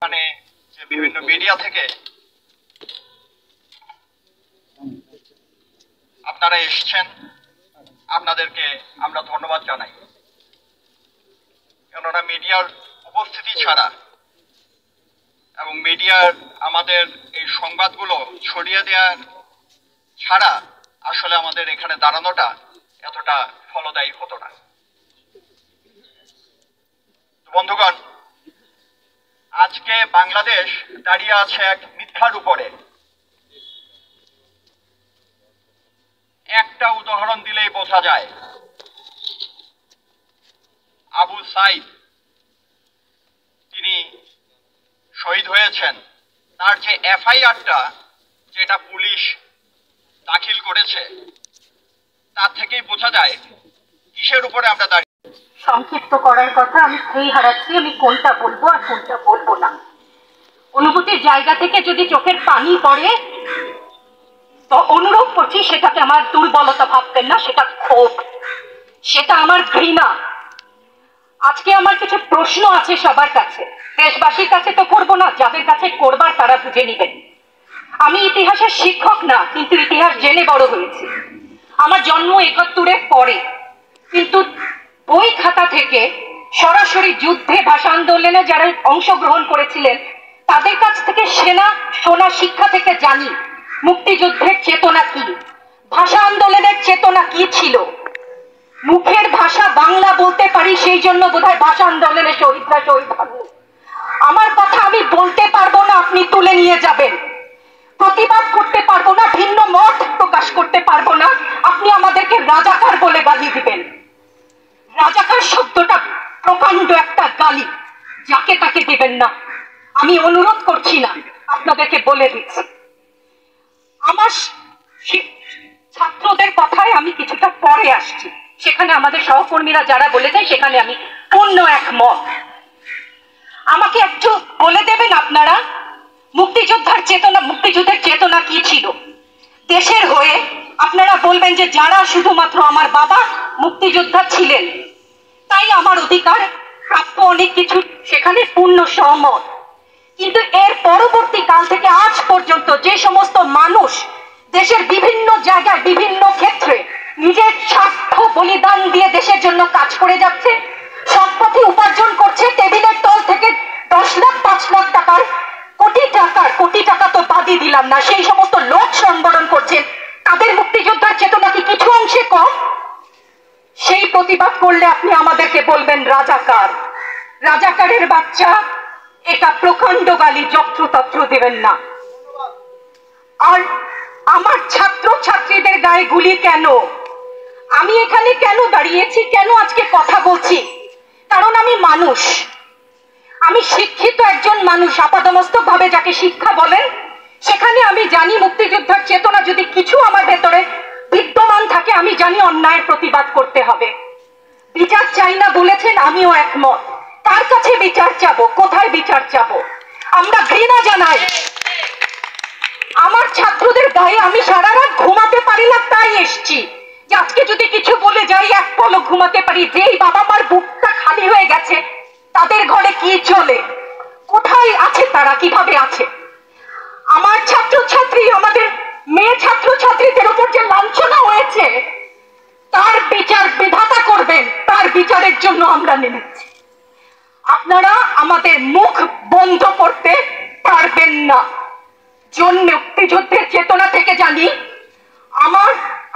মানে যে বিভিন্ন মিডিয়া থেকে আপনারা এসেছেন, আপনাদেরকে আমরা ধন্যবাদ জানাই। কেননা মিডিয়ার উপস্থিতি ছাড়া এবং মিডিয়ার আমাদের এই সংবাদগুলো ছড়িয়ে দেওয়ার ছাড়া আসলে আমাদের এখানে দাঁড়ানোটা এতটা ফলদায়ী হতো না। বন্ধুগণ, আজকে বাংলাদেশ দাঁড়িয়ে আছে এক মিথ্যার উপরে। একটা উদাহরণ দিলেই বোঝা যায়। আবু সাইদ তিনি শহীদ হয়েছেন, তার যে এফআইআরটা যেটা পুলিশ দাখিল করেছে তার থেকেই বোঝা যায় কিসের উপরে আমরা দাঁড়িয়ে। সংক্ষিপ্ত করার কথা আমি খেই হারাচ্ছি, আমি কোনটা বলবো আর কোনটা বলবো না। অনুভূতির জায়গা থেকে যদি চোখের পানি পড়ে তো অনুরোধ করছি সেটাকে আমার দুর্বলতা ভাববেন না, সেটা ক্ষোভ, সেটা আমার ঘৃণা। আজকে আমার কিছু প্রশ্ন আছে সবার কাছে, দেশবাসীর কাছে তো করবো না, যাদের কাছে করবার তারা বুঝে নিবেন। আমি ইতিহাসের শিক্ষক না, কিন্তু ইতিহাস জেনে বড় হয়েছি। আমার জন্ম ৭১-এর পরে, কিন্তু বই খাতা থেকে সরাসরি যুদ্ধে ভাষা আন্দোলনে যারা অংশগ্রহণ করেছিলেন তাদের কাছ থেকে শোনা শিক্ষা থেকে জানি মুক্তিযুদ্ধের চেতনা কি, ভাষা আন্দোলনের চেতনা কি ছিল। মুখের ভাষা বাংলা বলতে পারি, সেই জন্য বোধহয় ভাষা আন্দোলনের শহীদরা শহীদ হননি। আমার কথা আমি বলতে পারবো না, আপনি তুলে নিয়ে যাবেন। প্রতিবাদ করতে পারবো না, ভিন্ন মত প্রকাশ করতে পারবো না, আপনি আমাদেরকে রাজাকার বলে গালি দিবেন। রাজাকার শব্দটা প্রকাণ্ড একটা গালি, যাকে তাকে দিবেন না। আমি অনুরোধ করছি না, আপনাদেরকে বলে দিচ্ছি। আমার ছাত্রদের কথায় আমি কিছুটা পরে আসছি, সেখানে আমাদের সহকর্মীরা যারা বলে যায় সেখানে আমি পূর্ণ একমত। আমাকে একটু বলে দেবেন আপনারা মুক্তিযুদ্ধের চেতনা কি ছিল দেশের হয়ে। আপনারা বলবেন যে যারা শুধুমাত্র আমার বাবা মুক্তিযোদ্ধা ছিলেন তাই আমার অধিকার প্রাপ্য অনেক কিছু, সেখানে পূর্ণ সহমত। কিন্তু এর পরবর্তী কাল থেকে আজ পর্যন্ত যে সমস্ত মানুষ দেশের বিভিন্ন জায়গায় বিভিন্ন ক্ষেত্রে নিজের স্বার্থ বলিদান দিয়ে দেশের জন্য কাজ করে যাচ্ছে, সৎ পথে উপার্জন করছে, টেবিলের তল থেকে 10 লাখ 5 লাখ টাকার কোটি টাকা তো বাদই দিলাম না, সেই সমস্ত লোক সংবরণ করছেন, তাদের মুক্তিযোদ্ধার চেতনা কি কিছু অংশে কম? সেই প্রতিবাদ করলে আপনি আমাদেরকে বলবেন রাজাকার। রাজাকারের বাচ্চা, এটা প্রকাণ্ড গালি, যত্রতত্র দেবেন না। আর আমার ছাত্র ছাত্রীদের গায়ে গুলি কেন? আমি এখানে কেন দাঁড়িয়েছি, কেন আজকে কথা বলছি? কারণ আমি মানুষ, আমি শিক্ষিত একজন মানুষ, আপাদমস্তক ভাবে যাকে শিক্ষা বলেন। সেখানে আমি জানি মুক্তিযোদ্ধার চেতনা যদি কিছু আমার ভেতরে বিদ্যমান থাকে, আমি জানি অন্যায়ের প্রতিবাদ করতে হবে। বিচার চাই না বলেছেন, আমিও একমত। কার কাছে বিচার চাবো, কোথায় বিচার চাবো? আমরা ঘৃণা জানাই। আমার ছাত্রদের গায়ে আমি সারা রাত ঘুমাতে পারি না, তাই এসছি যে আজকে যদি কিছু বলে যাই এক পলক ঘুমাতে পারি। যেই বাবা মার বুকটা খালি হয়ে গেছে, তাদের ঘরে কি চলে, কোথায় আছে তারা, কিভাবে আছে? আমার ছাত্রছাত্রী, আমাদের মেয়ে ছাত্রছাত্রীদের উপর যে লাঞ্ছনা হয়েছে, তার বিচার বিধাতা করবেন, তার বিচারের জন্য আমরা নেমেছি। আপনারা আমাদের মুখ বন্ধ করতে পারবেন না। মুক্তিযুদ্ধের চেতনা থেকে জানি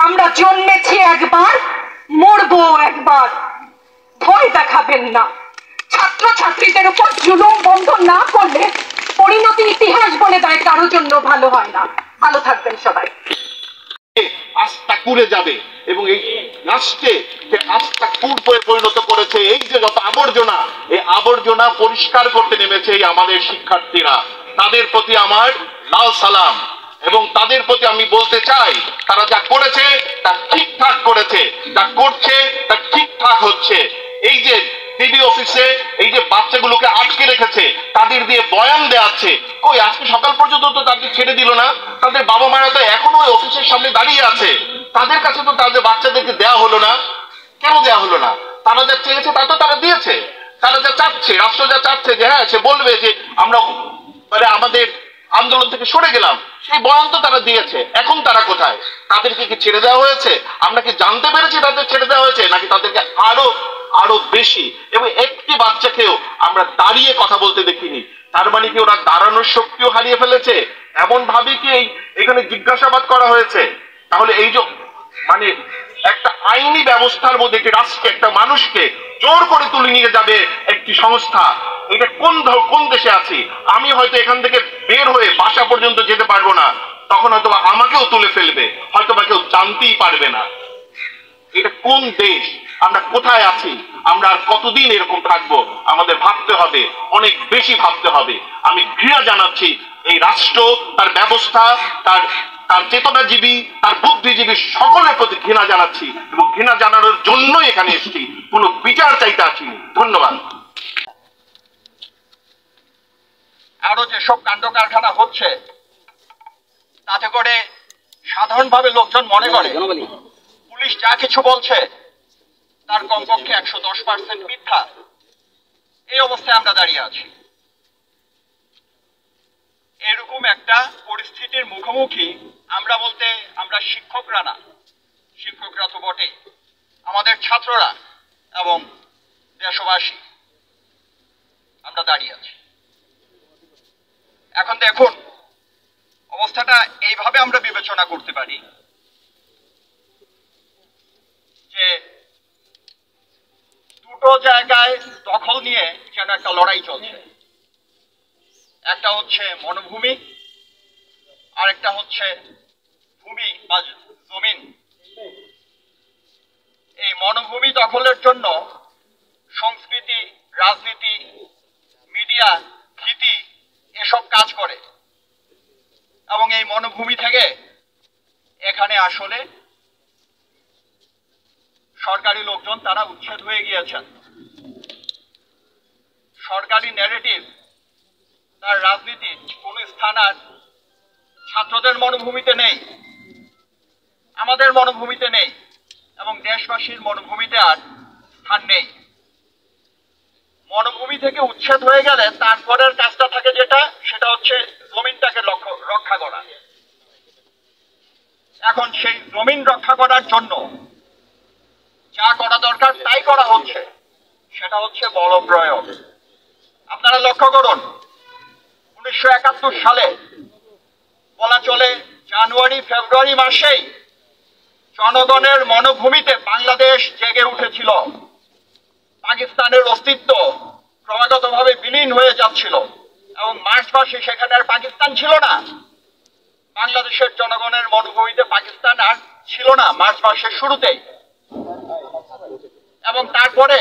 আমরা জন্মেছি একবার, মরবো একবার। ভয় দেখাবেন না। ছাত্রছাত্রীদের উপর জুলুম বন্ধ না করলে পরিণতি ইতিহাস বলে দেয়, কারোর জন্য ভালো হয় না। ভালো থাকবেন সবাই। আস্থা কুড়ে যাবে এবং এই রাষ্ট্রে যে আস্থা কুড়ে পরিণত করেছে এই যে যত আবর্জনা, এই আবর্জনা পরিষ্কার করতে নেমেছে এই আমাদের শিক্ষার্থীরা। তাদের প্রতি আমার লাল সালাম, এবং তাদের প্রতি আমি বলতে চাই তারা যা করেছে তা ঠিকঠাক করেছে, যা করছে তা ঠিকঠাক হচ্ছে। এই যে ডিবি অফিসে এই যে বাচ্চাগুলোকে আটকে রেখেছে, তাদের দিয়ে বয়ান দেওয়াচ্ছে, কই আজকে সকাল পর্যন্ত তো তাদের ছেড়ে দিল না। তাদের বাবা মারা তো এখনো ওই অফিসের সামনে দাঁড়িয়ে আছে, তাদের কাছে তো তাদের বাচ্চাদেরকে দেওয়া হলো না। কেন দেওয়া হলো না? তারা যা চেয়েছে তা তো তারা দিয়েছে। তারা যা চাচ্ছে, রাষ্ট্র যা চাচ্ছে যে হ্যাঁ সে বলবে যে আমরা মানে আমাদের আন্দোলন থেকে সরে গেলাম, সেই বয়ান তো তারা দিয়েছে। এখন তারা কোথায়? তাদেরকে কি ছেড়ে দেওয়া হয়েছে? আমরা কি জানতে পেরেছি তাদের ছেড়ে দেওয়া হয়েছে, নাকি তাদেরকে আরো আরো বেশি? এবং একটি বাচ্চাকেও আমরা দাঁড়িয়ে কথা বলতে দেখিনি। তার মানে কি ওরা দাঁড়ানোর শক্তিও হারিয়ে ফেলেছে? এমন ভাবে কি এখানে জিজ্ঞাসাবাদ করা হয়েছে? তাহলে এই যে মানে একটা আইনি ব্যবস্থার মধ্যে একটি রাষ্ট্রকে, একটা মানুষকে জোর করে তুলে নিয়ে যাবে একটি সংস্থা, এটা কোন দেশে আছি? আমি হয়তো এখান থেকে বের হয়ে বাসা পর্যন্ত যেতে পারবো না, তখন হয়তো আমাকেও তুলে ফেলবে, হয়তো বা কেউ জানতেই পারবে না। এটা কোন দেশ? আমরা কোথায় আছি? আমরা আর কতদিন এরকম থাকবো? আমাদের ভাবতে হবে, অনেক বেশি ভাবতে হবে। আমি ঘৃণা জানাচ্ছি এই রাষ্ট্র, তার ব্যবস্থা, তার তার চেতনাজীবী, তার বুদ্ধিজীবী সকলের প্রতি ঘৃণা জানাচ্ছি, এবং ঘৃণা জানানোর জন্যই এখানে এসেছি, কোনো বিচার চাইতে আসিনি। ধন্যবাদ। আরো যেসব কাণ্ড কারখানা হচ্ছে, তাতে করে সাধারণভাবে লোকজন মনে করে পুলিশ যা কিছু বলছে তার কমপক্ষে 110% মিথ্যা। এই অবস্থায় আমরা দাঁড়িয়ে আছি। এরকম একটা পরিস্থিতির মুখোমুখি আমরা বলতে আমরা শিক্ষকরা না, শিক্ষকরা তো বটে, আমাদের ছাত্ররা এবং দেশবাসী আমরা দাঁড়িয়ে আছি। এখন দেখুন, অবস্থাটা এইভাবে আমরা বিবেচনা করতে পারি যে দুটো জায়গায় দখল নিয়ে যেন একটা লড়াই চলছে। একটা হচ্ছে মনোভূমি, আর একটা হচ্ছে ভূমি বা জমিন। এই মনোভূমি দখলের জন্য সংস্কৃতি, রাজনীতি, মিডিয়া, ভীতি এসব কাজ করে, এবং এই মনোভূমি থেকে এখানে আসলে সরকারি লোকজন তারা উচ্ছেদ হয়ে গিয়েছেন। সরকারি ন্যারেটিভ, তার রাজনীতি কোন স্থান আর ছাত্রদের মনোভূমিতে নেই, আমাদের মনোভূমিতে নেই, এবং দেশবাসীর মনোভূমিতে আর স্থান নেই। মনোভূমি থেকে উচ্ছেদ হয়ে গেলে তারপরের কাজটা থাকে যেটা, সেটা হচ্ছে জমিনটাকে রক্ষা করা। এখন সেই জমিন রক্ষা করার জন্য যা করা দরকার তাই করা হচ্ছে, সেটা হচ্ছে বল প্রয়োগ। আপনারা লক্ষ্য করুন, 1971 সালে বলা চলে জানুয়ারি ফেব্রুয়ারি মাসেই জনগণের মনোভূমিতে বাংলাদেশ জেগে উঠেছিল। পাকিস্তানের অস্তিত্ব ক্রমাগতভাবে বিলীন হয়ে যাচ্ছিল, এবং মার্চ মাসে সেখানে আর পাকিস্তান ছিল না। বাংলাদেশের জনগণের মনোভূমিতে পাকিস্তান আর ছিল না মার্চ মাসের শুরুতেই। এবং তারপরে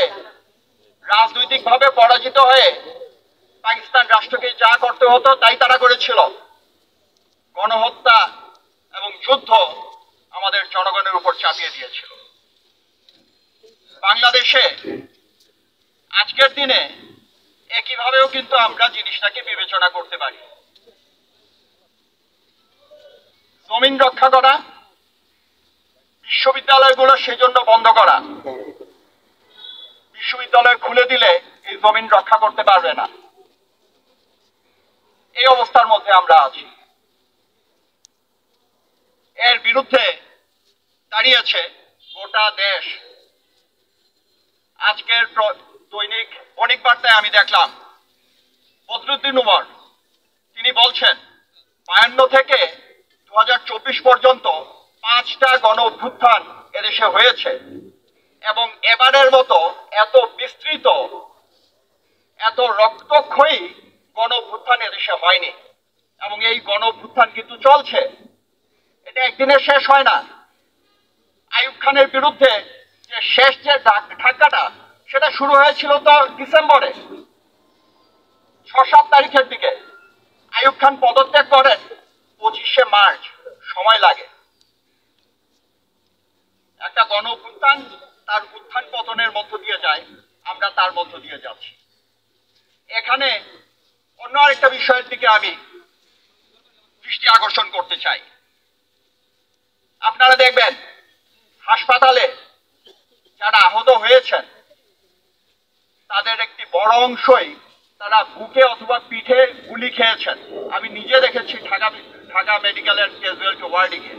রাজনৈতিকভাবে পরাজিত হয়ে পাকিস্তান রাষ্ট্রকে যা করতে হতো তাই তারা করেছিল। গণহত্যা এবং যুদ্ধ আমাদের জনগণের উপর চাপিয়ে দিয়েছিল। বাংলাদেশে আজকের দিনে একইভাবেও কিন্তু আমরা জিনিসটাকে বিবেচনা করতে পারি। জমিন রক্ষা করা, বিশ্ববিদ্যালয়গুলো সেজন্য বন্ধ করা। বিশ্ববিদ্যালয় খুলে দিলে এই জমিন রক্ষা করতে পারবে না। এই অবস্থার মধ্যে আমরা আছি। এর বিরুদ্ধে দাঁড়িয়েছে গোটা দেশ। আজকের দৈনিক বণিক বার্তায় আমি দেখলাম বদরুদ্দিন উমর, তিনি বলছেন 52 থেকে 2024 পর্যন্ত 5টা গণ অভ্যুত্থান এদেশে হয়েছে, এবং এবারের মতো এত বিস্তৃত, এত রক্তক্ষয়ী গণ অভ্যুত্থান এদেশে হয়নি। এবং এই গণ অভ্যুত্থান কিন্তু চলছে, এটা একদিনে শেষ হয় না। আইয়ুব খানের বিরুদ্ধে যে শেষ যে ধাক্কাটা, সেটা শুরু হয়েছিল তো ডিসেম্বরে 6-7 তারিখের দিকে। আইয়ুব খান পদত্যাগ করেন 25শে মার্চ, সময় লাগে। একটা গণ অভ্যুত্থান তার উত্থান পতনের মধ্য দিয়ে যায়, আমরা তার মধ্য দিয়ে যাচ্ছি। এখানে অন্য আরেকটা বিষয়ের দিকে আমি দৃষ্টি আকর্ষণ করতে চাই। আপনারা দেখবেন হাসপাতালে যারা আহত হয়েছেন তাদের একটি বড় অংশই তারা বুকে অথবা পিঠে গুলি খেয়েছেন। আমি নিজে দেখেছি ঢাকা মেডিকেলের ক্যাজুয়ালিটি ওয়ার্ডে গিয়ে।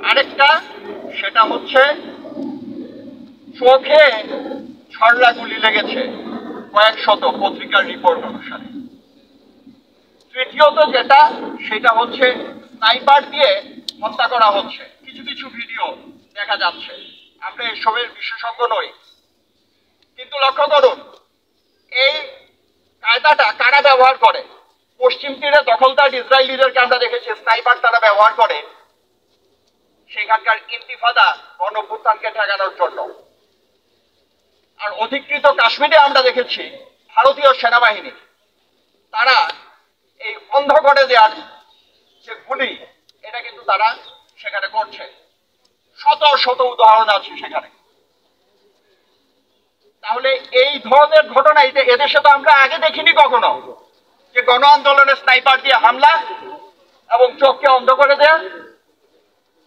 আরেকটা সেটা হচ্ছে চোখে ছড়লা গুলি লেগেছে কয়েক শত পত্রিকার রিপোর্ট অনুসারে। তৃতীয়ত যেটা সেটা হচ্ছে স্নাইপার দিয়ে হত্যা করা হচ্ছে, কিছু কিছু ভিডিও দেখা যাচ্ছে। আমরা এসবের বিশেষজ্ঞ নই, কিন্তু লক্ষ্য করুন এই কায়দাটা কারা ব্যবহার করে। পশ্চিম তীরে দখলদার ইসরায়েলিদেরকে আমরা দেখেছি স্নাইপার তারা ব্যবহার করে সেখানকার ইন্তিফাদা গণঅভ্যুত্থানকে ঠেকানোর জন্য। আর অধিকৃত কাশ্মীরে আমরা দেখেছি ভারতীয় সেনাবাহিনী তারা এই অন্ধ করে দেওয়ার যে গুলি এটা কিন্তু তারা সেখানে করছে। শত শত উদাহরণ আছে সেখানে। তাহলে এই ধরনের ঘটনা এদেশে তো আমরা আগে দেখিনি কখনো, যে গণ আন্দোলনের স্নাইপার দিয়ে হামলা এবং চোখকে অন্ধ করে দেয়া।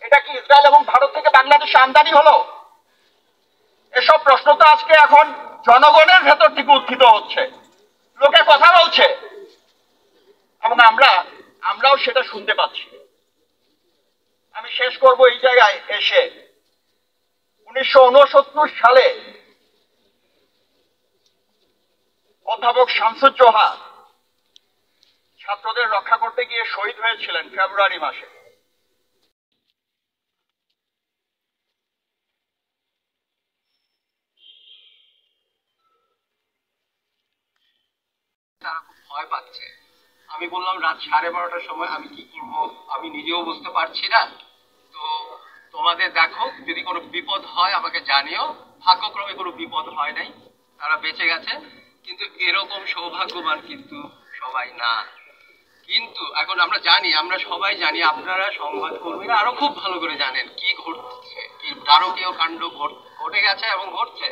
এটা কি ইসরায়েল এবং ভারত থেকে বাংলাদেশে আমদানি হলো? এসব প্রশ্ন তো আজকে এখন জনগণের ভেতর থেকে উত্থিত হচ্ছে, লোকে কথা বলছে এবং আমরাও সেটা শুনতে পাচ্ছি। আমি শেষ করব এই জায়গায় এসে 1969 সালে অধ্যাপক শামসুজ্জোহা ছাত্রদের রক্ষা করতে গিয়ে শহীদ হয়েছিলেন ফেব্রুয়ারি মাসে। তারা খুব ভয় পাচ্ছে। আমি বললাম রাত 12:30টার সময় আমি কি করব আমি নিজেও বুঝতে পারছি না। তো তোমাদের দেখো যদি কোনো বিপদ হয় আমাকে জানিও। ভাগ্যক্রমে কোনো বিপদ হয় নাই, তারা বেঁচে গেছে। কিন্তু এরকম সৌভাগ্যবান কিন্তু সবাই না। কিন্তু এখন আমরা সবাই জানি, আপনারা সংবাদকর্মীরা আরো খুব ভালো করে জানেন কি ঘটছে, কি নারকীয় কাণ্ড ঘটে গেছে এবং ঘটছে।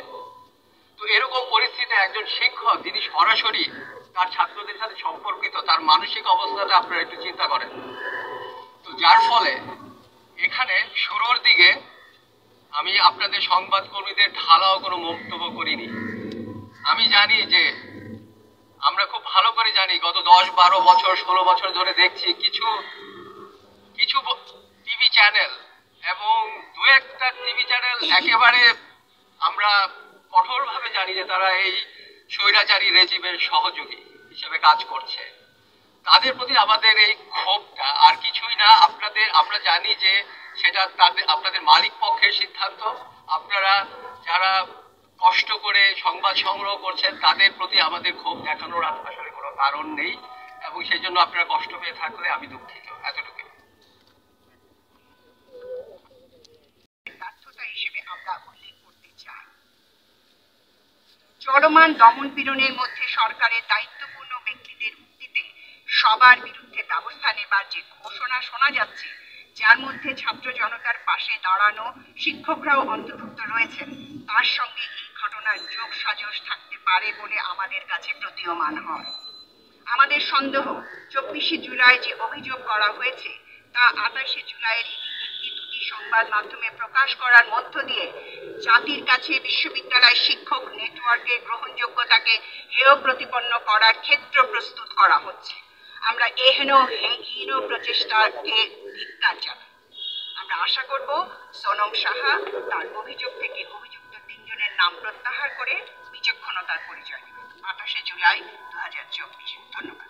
তো এরকম পরিস্থিতিতে একজন শিক্ষক যিনি সরাসরি তার ছাত্রদের সাথে সম্পর্কিত, তার মানসিক অবস্থাটা আপনারা একটু চিন্তা করেন। তো যার ফলে এখানে শুরুর দিকে আমি আপনাদের সংবাদকর্মীদের ঢালাও কোনো মন্তব্য করিনি। আমি জানি যে আমরা খুব ভালো করে জানি গত 10-12 বছর 16 বছর ধরে দেখছি কিছু টিভি চ্যানেল এবং দু একটা টিভি চ্যানেল একেবারে আমরা কঠোরভাবে জানি যে তারা এই স্বৈরাচারী রেজিমের সহযোগী হিসেবে কাজ করছে। তাদের প্রতি আমাদের এই ক্ষোভটা আর কিছুই না। আমরা জানি যে সেটা আপনাদের মালিক পক্ষের সিদ্ধান্ত। আপনারা যারা কষ্ট করে সংবাদ সংগ্রহ করছেন তাদের প্রতি আমাদের ক্ষোভ দেখানোর আসলে কোনো কারণ নেই, এবং সেই জন্য আপনারা কষ্ট পেয়ে থাকলে আমি দুঃখিত। এতটুকু ব্যর্থতা হিসেবে আমরা উল্লেখ করতে চাই। চলমান দমন পীড়নের মধ্যে সরকারের দায়িত্বপূর্ণ ব্যক্তিদের মুক্তিতে সবার বিরুদ্ধে ব্যবস্থা নেবার যে ঘোষণা শোনা যাচ্ছে, যার মধ্যে ছাত্র জনতার পাশে দাঁড়ানো শিক্ষকরাও অন্তর্ভুক্ত রয়েছেন, তার সঙ্গে এই ঘটনার যোগ সাজশ থাকতে পারে বলে আমাদের কাছে প্রতীয়মান হয়। আমাদের সন্দেহ 24শে জুলাই যে অভিযোগ করা হয়েছে তা 28শে জুলাইয়ের একটি দুটি সংবাদ মাধ্যমে প্রকাশ করার মধ্য দিয়ে জাতির কাছে বিশ্ববিদ্যালয় শিক্ষক নেটওয়ার্কের গ্রহণযোগ্যতাকে হেয় প্রতিপন্ন করার ক্ষেত্র প্রস্তুত করা হচ্ছে। আমরা হীন প্রচেষ্টাকে ধিক্কার জানাই। আমরা আশা করব সোনম সাহা তার অভিযোগ থেকে অভিযুক্ত 3 জনের নাম প্রত্যাহার করে বিচক্ষণতার পরিচয় দেবেন। 28শে জুলাই 2024। ধন্যবাদ।